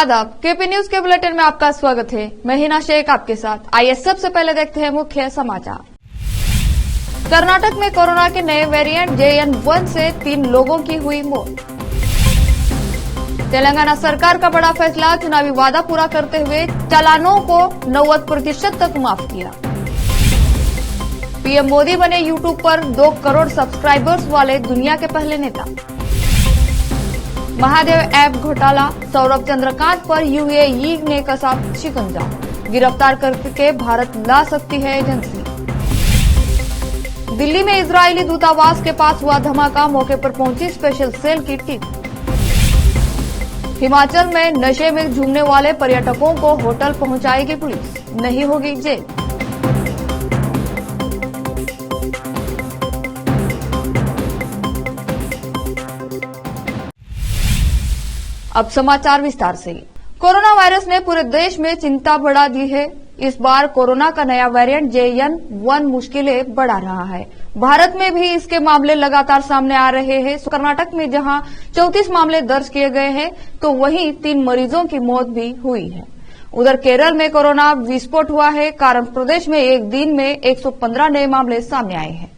आदाब, KP news के bulletin में आपका स्वागत है। मैं हिना शेख आपके साथ। आइए सबसे पहले देखते हैं मुख्य समाचार। कर्नाटक में कोरोना के नए वेरिएंट JN1 से 3 लोगों की हुई मौत। तेलंगाना सरकार का बड़ा फैसला, चुनावी वादा पूरा करते हुए चालानों को 90% तक माफ किया। पीएम मोदी बने यूट्यूब पर 2 करोड़ सब्सक्राइबर्स वाले दुनिया के पहले नेता। महादेव ऐप घोटाला, सौरभ चंद्रकांत पर UAE ने कसा शिकंजा, गिरफ्तार करके भारत ला सकती है एजेंसी। दिल्ली में इजरायली दूतावास के पास हुआ धमाका, मौके पर पहुंची स्पेशल सेल की टीम। हिमाचल में नशे में झूमने वाले पर्यटकों को होटल पहुंचाएगी पुलिस, नहीं होगी जेल। अब समाचार विस्तार से। कोरोना वायरस ने पूरे देश में चिंता बढ़ा दी है। इस बार कोरोना का नया वेरिएंट JN1 मुश्किलें बढ़ा रहा है। भारत में भी इसके मामले लगातार सामने आ रहे हैं। कर्नाटक में जहां 34 मामले दर्ज किए गए हैं, तो वहीं 3 मरीजों की मौत भी हुई है। उधर केरल में कोरोना विस्फोट हुआ है, कारण प्रदेश में एक दिन में 115 नए मामले सामने आए हैं।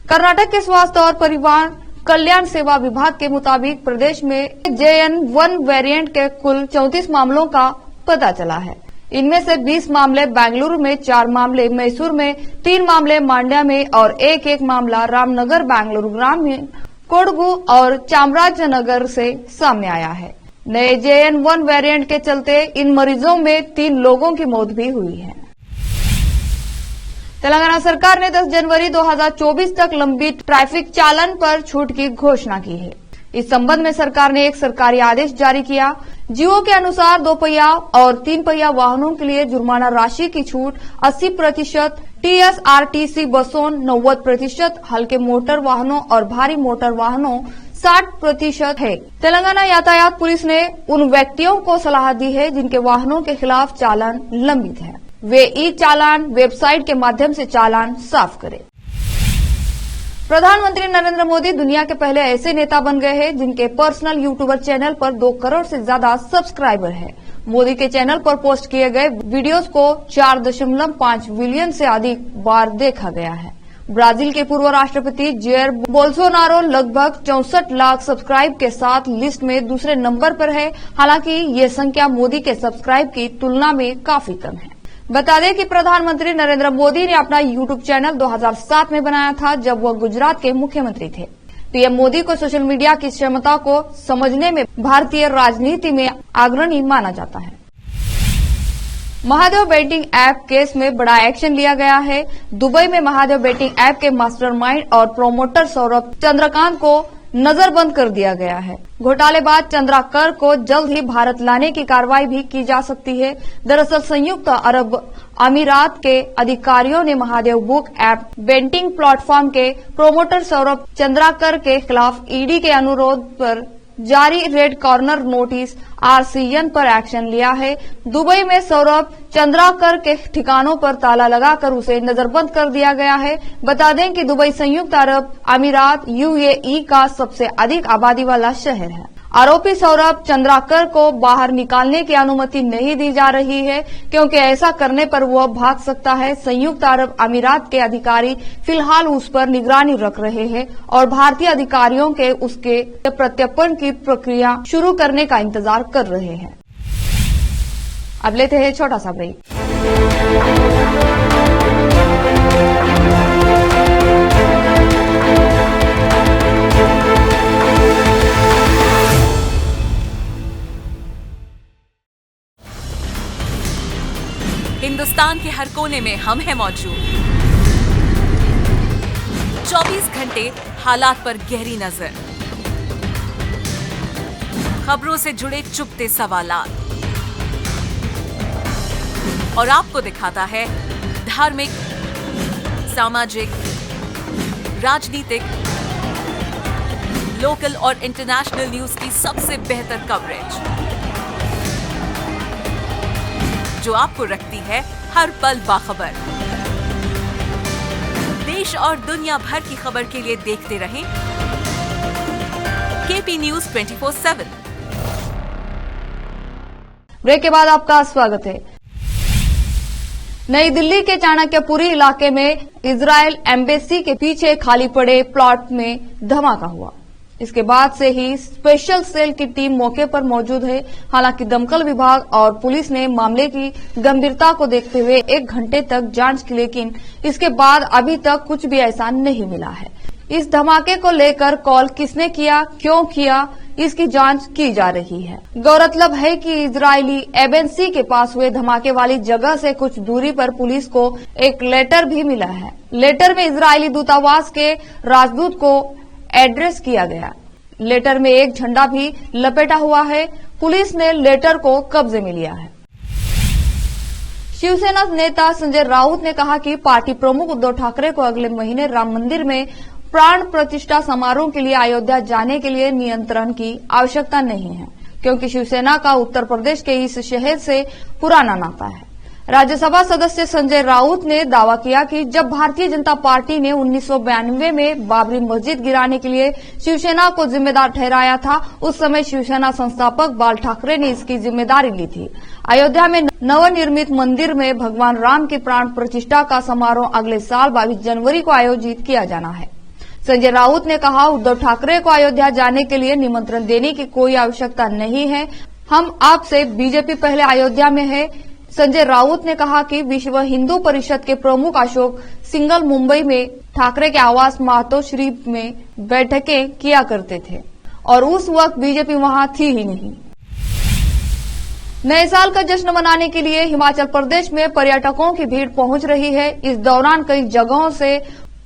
कर्नाटक के स्वास्थ्य और परिवार कल्याण सेवा विभाग के मुताबिक प्रदेश में JN1 वेरिएंट के कुल 34 मामलों का पता चला है। इनमें से 20 मामले बेंगलुरु में, 4 मामले मैसूर में, 3 मामले मांड्या में और एक मामला रामनगर, बेंगलुरु ग्रामीण, कोडगु और चामराजनगर से सामने आया है। नए JN1 वेरिएंट के चलते इन मरीजों में 3 लोगों की मौत भी हुई है। तेलंगाना सरकार ने 10 जनवरी 2024 तक लंबित ट्रैफिक चालान पर छूट की घोषणा की है। इस संबंध में सरकार ने एक सरकारी आदेश जारी किया। जियो के अनुसार 2 पहिया और 3 पहिया वाहनों के लिए जुर्माना राशि की छूट 80%, TSRTC बसों 90%, हल्के मोटर वाहनों और भारी मोटर वाहनों 60% है। तेलंगाना यातायात पुलिस ने उन व्यक्तियों को सलाह दी है जिनके वाहनों के खिलाफ चालान लंबित है, वे ई-चालान वेबसाइट के माध्यम से चालान साफ करें। प्रधानमंत्री नरेंद्र मोदी दुनिया के पहले ऐसे नेता बन गए हैं जिनके पर्सनल यूट्यूबर चैनल पर 2 करोड़ से ज्यादा सब्सक्राइबर हैं। मोदी के चैनल पर पोस्ट किए गए वीडियोस को 4.5 बिलियन से अधिक बार देखा गया है। ब्राजील के पूर्व राष्ट्रपति जेयर बोल्सोनारो लगभग 64 लाख सब्सक्राइब के साथ लिस्ट में दूसरे नंबर पर है। हालांकि ये संख्या मोदी के सब्सक्राइब की तुलना में काफी कम है। बता दें कि प्रधानमंत्री नरेंद्र मोदी ने अपना यूट्यूब चैनल 2007 में बनाया था, जब वह गुजरात के मुख्यमंत्री थे। पीएम मोदी को सोशल मीडिया की क्षमता को समझने में भारतीय राजनीति में अग्रणी माना जाता है। महादेव बेटिंग ऐप केस में बड़ा एक्शन लिया गया है। दुबई में महादेव बेटिंग ऐप के मास्टरमाइंड और प्रोमोटर सौरभ चंद्रकांत को नजरबंद कर दिया गया है। घोटालेबाज चंद्राकर को जल्द ही भारत लाने की कार्रवाई भी की जा सकती है। दरअसल संयुक्त अरब अमीरात के अधिकारियों ने Mahadev book app betting platform के प्रोमोटर सौरभ चंद्राकर के खिलाफ ईडी के अनुरोध पर जारी रेड कॉर्नर नोटिस RCN पर एक्शन लिया है। दुबई में सौरभ चंद्राकर के ठिकानों पर ताला लगाकर उसे नजरबंद कर दिया गया है। बता दें कि दुबई संयुक्त अरब अमीरात UAE का सबसे अधिक आबादी वाला शहर है। आरोपी सौरभ चंद्राकर को बाहर निकालने की अनुमति नहीं दी जा रही है, क्योंकि ऐसा करने पर वह भाग सकता है। संयुक्त अरब अमीरात के अधिकारी फिलहाल उस पर निगरानी रख रहे हैं और भारतीय अधिकारियों के उसके प्रत्यर्पण की प्रक्रिया शुरू करने का इंतजार कर रहे हैं। अब लेते हैं छोटा सा ब्रेक। हिंदुस्तान के हर कोने में हम हैं मौजूद। 24 घंटे हालात पर गहरी नजर, खबरों से जुड़े चुपते सवालात और आपको दिखाता है धार्मिक, सामाजिक, राजनीतिक, लोकल और इंटरनेशनल न्यूज की सबसे बेहतर कवरेज, जो आपको रखती है हर पल बाखबर। देश और दुनिया भर की खबर के लिए देखते रहें KP News 24/7। ब्रेक के बाद आपका स्वागत है। नई दिल्ली के चाणक्यपुरी इलाके में इजराइल एम्बेसी के पीछे खाली पड़े प्लॉट में धमाका हुआ। इसके बाद से ही स्पेशल सेल की टीम मौके पर मौजूद है। हालांकि दमकल विभाग और पुलिस ने मामले की गंभीरता को देखते हुए 1 घंटे तक जांच की, लेकिन इसके बाद अभी तक कुछ भी ऐसा नहीं मिला है। इस धमाके को लेकर कॉल किसने किया, क्यों किया, इसकी जांच की जा रही है। गौरतलब है कि इजरायली एम्बेसी के पास हुए धमाके वाली जगह से कुछ दूरी पर पुलिस को एक लेटर भी मिला है। लेटर में इजरायली दूतावास के राजदूत को एड्रेस किया गया। लेटर में एक झंडा भी लपेटा हुआ है। पुलिस ने लेटर को कब्जे में लिया है। शिवसेना नेता संजय राउत ने कहा कि पार्टी प्रमुख उद्धव ठाकरे को अगले महीने राम मंदिर में प्राण प्रतिष्ठा समारोह के लिए अयोध्या जाने के लिए नियंत्रण की आवश्यकता नहीं है, क्योंकि शिवसेना का उत्तर प्रदेश के इस शहर से पुराना नाता है। राज्यसभा सदस्य संजय राउत ने दावा किया कि जब भारतीय जनता पार्टी ने 1992 में बाबरी मस्जिद गिराने के लिए शिवसेना को जिम्मेदार ठहराया था, उस समय शिवसेना संस्थापक बाल ठाकरे ने इसकी जिम्मेदारी ली थी। अयोध्या में नवनिर्मित मंदिर में भगवान राम की प्राण प्रतिष्ठा का समारोह अगले साल 22 जनवरी को आयोजित किया जाना है। संजय राउत ने कहा, उद्धव ठाकरे को अयोध्या जाने के लिए निमंत्रण देने की कोई आवश्यकता नहीं है। हम आपसे बीजेपी पहले अयोध्या में है। संजय राउत ने कहा कि विश्व हिंदू परिषद के प्रमुख अशोक सिंघल मुंबई में ठाकरे के आवास मातोश्री में बैठकें किया करते थे और उस वक्त बीजेपी वहां थी ही नहीं। नए साल का जश्न मनाने के लिए हिमाचल प्रदेश में पर्यटकों की भीड़ पहुंच रही है। इस दौरान कई जगहों से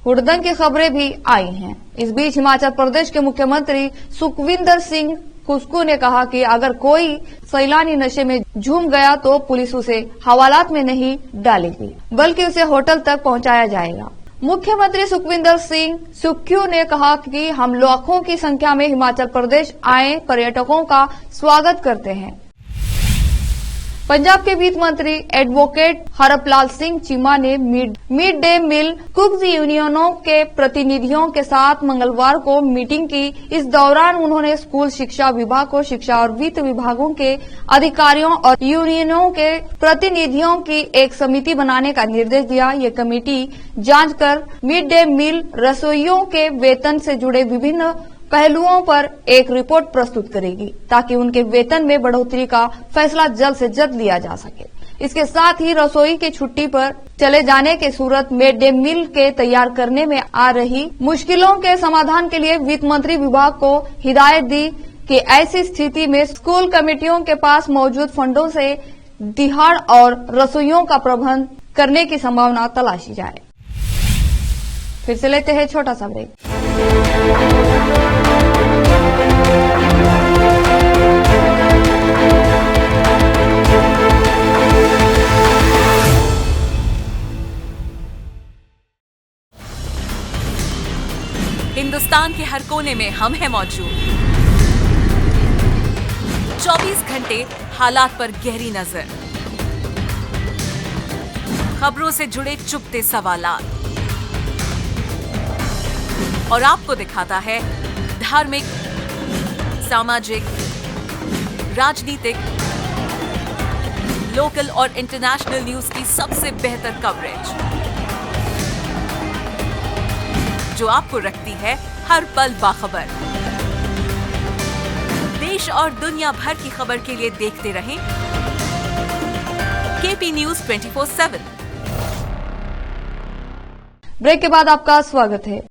हुड़दंग की खबरें भी आई हैं। इस बीच हिमाचल प्रदेश के मुख्यमंत्री सुखविंदर सिंह सुक्खू ने कहा कि अगर कोई सैलानी नशे में झूम गया तो पुलिस उसे हवालात में नहीं डालेगी, बल्कि उसे होटल तक पहुंचाया जाएगा। मुख्यमंत्री सुखविंदर सिंह सुक्खू ने कहा कि हम लाखों की संख्या में हिमाचल प्रदेश आए पर्यटकों का स्वागत करते हैं। पंजाब के वित्त मंत्री एडवोकेट हरपलाल सिंह चीमा ने मिड डे मील कुक्स यूनियनों के प्रतिनिधियों के साथ मंगलवार को मीटिंग की। इस दौरान उन्होंने स्कूल शिक्षा विभाग को शिक्षा और वित्त विभागों के अधिकारियों और यूनियनों के प्रतिनिधियों की एक समिति बनाने का निर्देश दिया। ये कमेटी जांच कर मिड डे मील रसोइयों के वेतन से जुड़े विभिन्न पहलुओं पर एक रिपोर्ट प्रस्तुत करेगी, ताकि उनके वेतन में बढ़ोतरी का फैसला जल्द से जल्द लिया जा सके। इसके साथ ही रसोई की छुट्टी पर चले जाने के सूरत मिड डे मील के तैयार करने में आ रही मुश्किलों के समाधान के लिए वित्त मंत्री विभाग को हिदायत दी कि ऐसी स्थिति में स्कूल कमेटियों के पास मौजूद फंडों से दिहाड़ और रसोइयों का प्रबंध करने की संभावना तलाशी जाए। फिर से लेते हैं छोटा सा ब्रेक। हिंदुस्तान के हर कोने में हम हैं मौजूद। 24 घंटे हालात पर गहरी नजर, खबरों से जुड़े चुपते सवालात और आपको दिखाता है धार्मिक, सामाजिक, राजनीतिक, लोकल और इंटरनेशनल न्यूज की सबसे बेहतर कवरेज, जो आपको रखती है हर पल बाखबर। देश और दुनिया भर की खबर के लिए देखते रहें केपी न्यूज 24/7। ब्रेक के बाद आपका स्वागत है।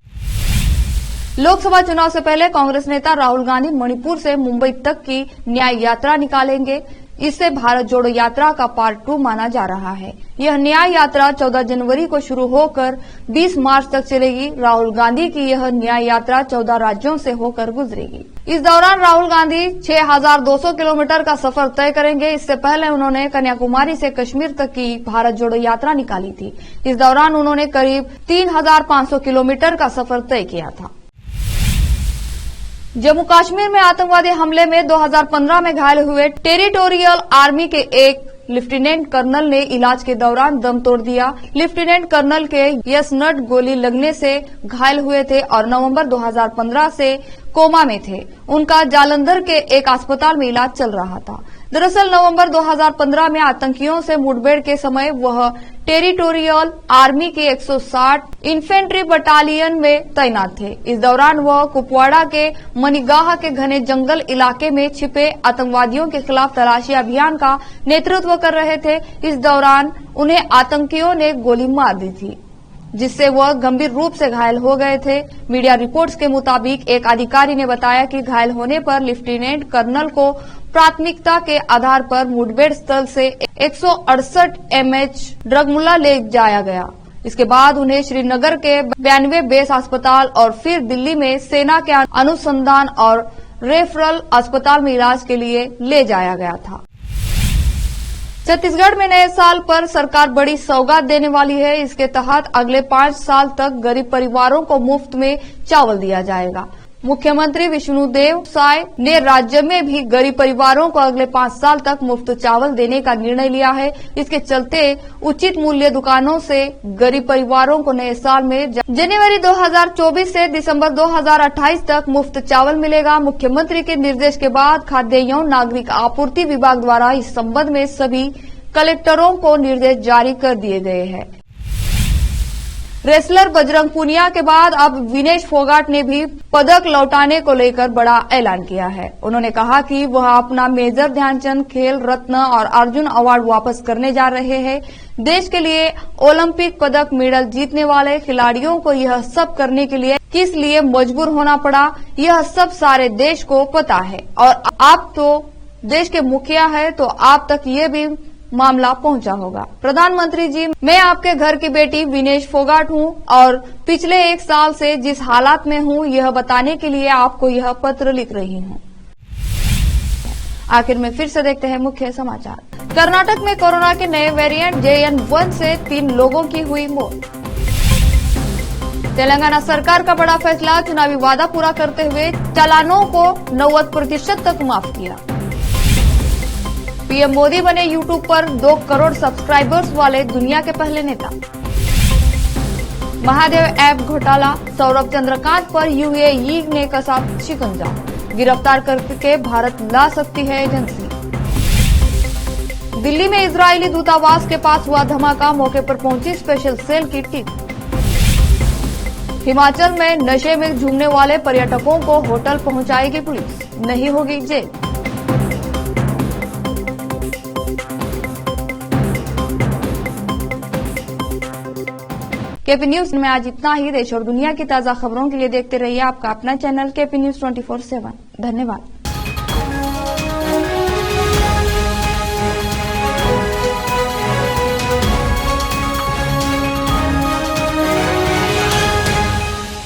लोकसभा चुनाव से पहले कांग्रेस नेता राहुल गांधी मणिपुर से मुंबई तक की न्याय यात्रा निकालेंगे। इससे भारत जोड़ो यात्रा का पार्ट 2 माना जा रहा है। यह न्याय यात्रा 14 जनवरी को शुरू होकर 20 मार्च तक चलेगी। राहुल गांधी की यह न्याय यात्रा 14 राज्यों से होकर गुजरेगी। इस दौरान राहुल गांधी 6200 किलोमीटर का सफर तय करेंगे। इससे पहले उन्होंने कन्याकुमारी से कश्मीर तक की भारत जोड़ो यात्रा निकाली थी। इस दौरान उन्होंने करीब 3500 किलोमीटर का सफर तय किया था। जम्मू कश्मीर में आतंकवादी हमले में 2015 में घायल हुए टेरिटोरियल आर्मी के एक लेफ्टिनेंट कर्नल ने इलाज के दौरान दम तोड़ दिया। लेफ्टिनेंट कर्नल के यस नट गोली लगने से घायल हुए थे और नवंबर 2015 से कोमा में थे। उनका जालंधर के एक अस्पताल में इलाज चल रहा था। दरअसल नवंबर 2015 में आतंकियों से मुठभेड़ के समय वह टेरिटोरियल आर्मी के 160 इन्फेंट्री बटालियन में तैनात थे। इस दौरान वह कुपवाड़ा के मनीगाह के घने जंगल इलाके में छिपे आतंकवादियों के खिलाफ तलाशी अभियान का नेतृत्व कर रहे थे। इस दौरान उन्हें आतंकियों ने गोली मार दी थी, जिससे वह गंभीर रूप से घायल हो गए थे। मीडिया रिपोर्ट्स के मुताबिक एक अधिकारी ने बताया कि घायल होने पर लेफ्टिनेंट कर्नल को प्राथमिकता के आधार पर मुठभेड़ स्थल से 168 mH ड्रगमुला ले जाया गया। इसके बाद उन्हें श्रीनगर के 92 बेस अस्पताल और फिर दिल्ली में सेना के अनुसंधान और रेफरल अस्पताल में इलाज के लिए ले जाया गया था। छत्तीसगढ़ में नए साल पर सरकार बड़ी सौगात देने वाली है। इसके तहत अगले 5 साल तक गरीब परिवारों को मुफ्त में चावल दिया जाएगा। मुख्यमंत्री विष्णुदेव साय ने राज्य में भी गरीब परिवारों को अगले 5 साल तक मुफ्त चावल देने का निर्णय लिया है। इसके चलते उचित मूल्य दुकानों से गरीब परिवारों को नए साल में जनवरी 2024 से दिसंबर 2028 तक मुफ्त चावल मिलेगा। मुख्यमंत्री के निर्देश के बाद खाद्य एवं नागरिक आपूर्ति विभाग द्वारा इस संबंध में सभी कलेक्टरों को निर्देश जारी कर दिए गए हैं। रेसलर बजरंग पुनिया के बाद अब विनेश फोगाट ने भी पदक लौटाने को लेकर बड़ा ऐलान किया है। उन्होंने कहा कि वह अपना मेजर ध्यानचंद खेल रत्न और अर्जुन अवार्ड वापस करने जा रहे हैं। देश के लिए ओलंपिक पदक मेडल जीतने वाले खिलाड़ियों को यह सब करने के लिए किस लिए मजबूर होना पड़ा, यह सब सारे देश को पता है और आप तो देश के मुखिया है तो आप तक ये भी मामला पहुंचा होगा। प्रधानमंत्री जी, मैं आपके घर की बेटी विनेश फोगाट हूं और पिछले 1 साल से जिस हालात में हूं यह बताने के लिए आपको यह पत्र लिख रही हूं। आखिर में फिर से देखते हैं मुख्य समाचार। कर्नाटक में कोरोना के नए वेरिएंट JN1 से 3 लोगों की हुई मौत। तेलंगाना सरकार का बड़ा फैसला, चुनावी वादा पूरा करते हुए चालानों को 90% तक माफ किया। पीएम मोदी बने यूट्यूब पर 2 करोड़ सब्सक्राइबर्स वाले दुनिया के पहले नेता। महादेव ऐप घोटाला, सौरभ चंद्रकांत पर UAE ने कसा शिकंजा, गिरफ्तार करके भारत ला सकती है एजेंसी। दिल्ली में इजरायली दूतावास के पास हुआ धमाका, मौके पर पहुंची स्पेशल सेल की टीम। हिमाचल में नशे में झूमने वाले पर्यटकों को होटल पहुंचाएगी पुलिस, नहीं होगी जेल। केपी न्यूज में आज इतना ही। देश और दुनिया की ताजा खबरों के लिए देखते रहिए आपका अपना चैनल केपी न्यूज 24/7। धन्यवाद।